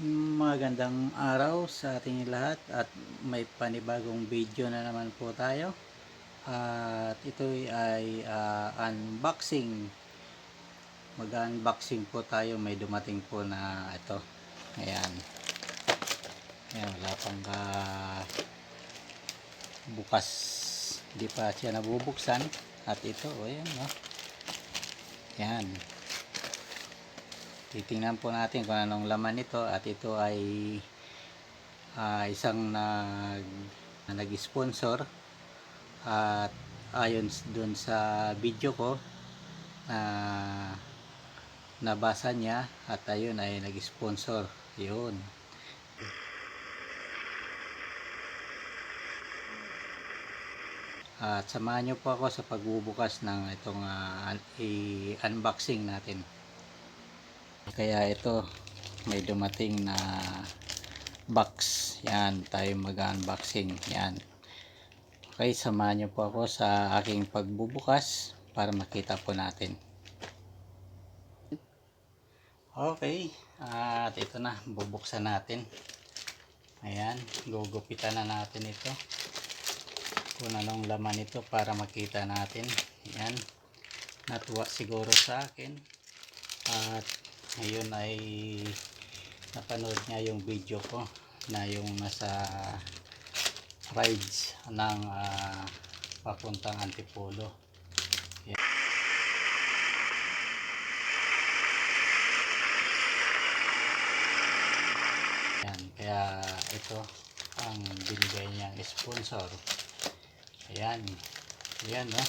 Magandang araw sa ating lahat at may panibagong video na naman po tayo. At ito ay unboxing. Mag-unboxing po tayo. May dumating po na ito. Ayan. Ayan, wala pang bukas. Hindi pa siya nabubuksan. At ito, ayan, no? Ayan. Titingnan po natin kung anong laman nito. At ito ay isang nag-sponsor at ayon dun sa video ko nabasa niya at ayun ay nag-sponsor yun. At samahan nyo po ako sa pagbubukas ng itong i-unboxing natin. Kaya ito may dumating na box. Yan, tayo mag-unboxing. Yan. Okay, samahan nyo po ako sa aking pagbubukas para makita po natin. Okay, at ito na, bubuksan natin. Ayan, gugupitan na natin ito. Kung anong laman ito para makita natin. Ayan, natuwa siguro sa akin. At ngayon ay napanood niya yung video ko na yung nasa rides ng papuntang Antipolo. Yan, kaya ito ang binigay niyang sponsor. Ayan, ayan, no?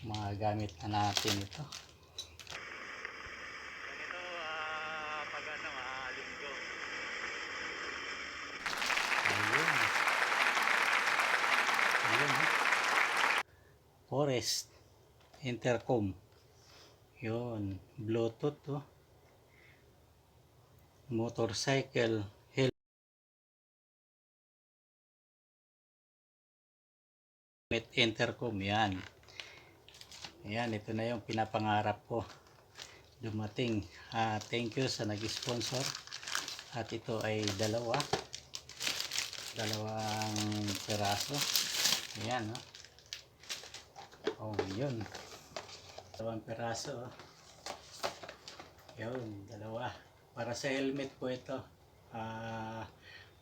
Mga gamit na natin ito. Pag linggo. Ayun. Ayun, no? Forest intercom. Yun, Bluetooth, oh. Motorcycle helmet intercom. Yan. Ayan, ito na yung pinapangarap ko. Dumating. Thank you sa nag-sponsor. At ito ay dalawang peraso. Ayan, no? Oh, yun. Dalawang peraso. Yun, dalawa. Para sa helmet po ito.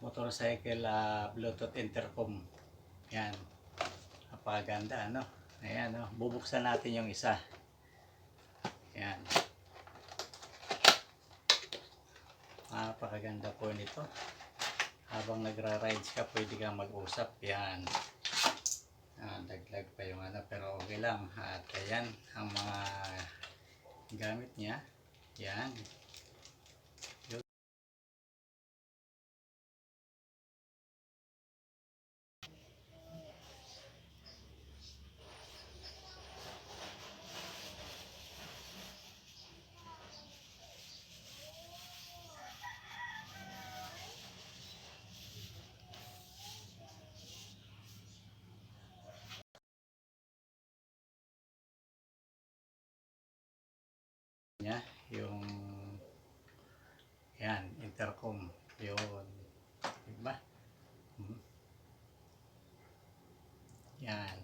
Motorcycle Bluetooth intercom. Yan. Napakaganda, ano? Ayan, no? Bubuksan natin yung isa. Ayan. Napakaganda po nito. Habang nagra-rides ka, pwede kang mag-usap. Yan. Daglag pa yung ano, pero okay lang. At ayan, ang mga gamit niya. Yan. Niya, yung yan, intercom. Yun. Diba? Yan.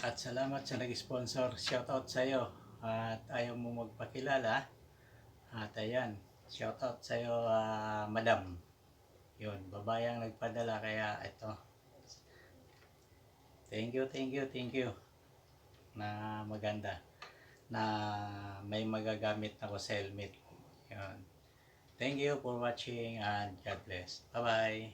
At salamat sa nag-sponsor. Shoutout sa iyo. At ayaw mo magpakilala. At ayan, shoutout sa iyo, madam. Yun, babayang nagpadala, kaya ito. Thank you. Na maganda. Na may magagamit ako sa helmet. Yun. Thank you for watching and God bless. Bye-bye.